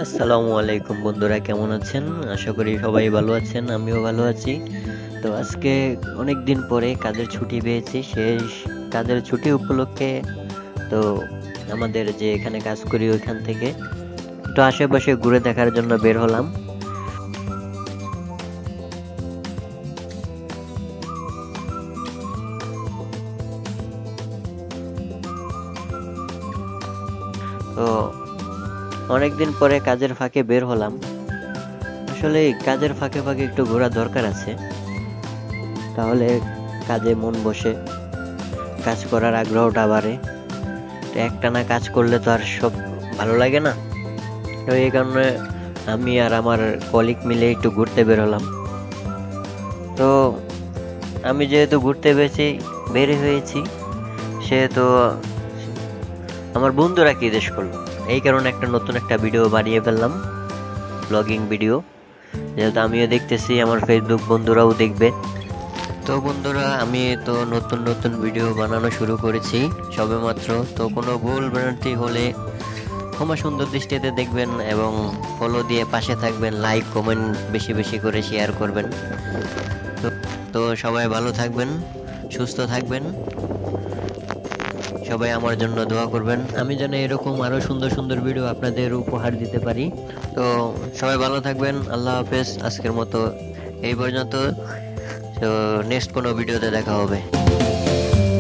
আসসালামু আলাইকুম বন্ধুরা, কেমন আছেন? আশা করি সবাই ভালো আছেন, আমিও ভালো আছি। তো আজকে অনেক দিন পরে কাজের ছুটি পেয়েছি। শেষ কাজের ছুটি উপলক্ষে তো আমাদের যে এখানে কাজ করি ওইখান থেকে একটু আশেপাশে ঘুরে দেখার জন্য বের হলাম। তো অনেক দিন পরে কাজের ফাঁকে বের হলাম। আসলে এই কাজের ফাঁকে ফাঁকে একটু ঘোরা দরকার আছে, তাহলে কাজে মন বসে, কাজ করার আগ্রহটা বাড়ে। তো একটানা কাজ করলে তো আর সব ভালো লাগে না। তো এই কারণে আমি আর আমার কলিগ মিলে একটু ঘুরতে বের হলাম। তো আমি যেহেতু ঘুরতে বের হয়েছি, সেহেতু আমার বন্ধুরা কি জিজ্ঞেস করলো, এই কারণে নতুন একটা ভিডিও বানিয়ে ফেললাম, ব্লগিং ভিডিও। যেহেতু আমিও দেখতেছি, আমার ফেসবুক বন্ধুরাও দেখবে। তো বন্ধুরা, আমি তো নতুন নতুন ভিডিও বানানো শুরু করেছি সবেমাত্র। তো কোনো ভুল ভ্রান্তি হলে ক্ষমা সুন্দর দৃষ্টিতে দেখবেন এবং ফলো দিয়ে পাশে থাকবেন, লাইক কমেন্ট বেশি বেশি করে শেয়ার করবেন। তো তো সবাই ভালো থাকবেন, সুস্থ থাকবেন। সবাই আমার জন্য দোয়া করবেন, আমি যেন এরকম আরো সুন্দর সুন্দর ভিডিও আপনাদের উপহার দিতে পারি। তো সবাই ভালো থাকবেন, আল্লাহ হাফেজ। আজকের মতো এই পর্যন্ত। তো নেক্সট কোনো ভিডিওতে দেখা হবে।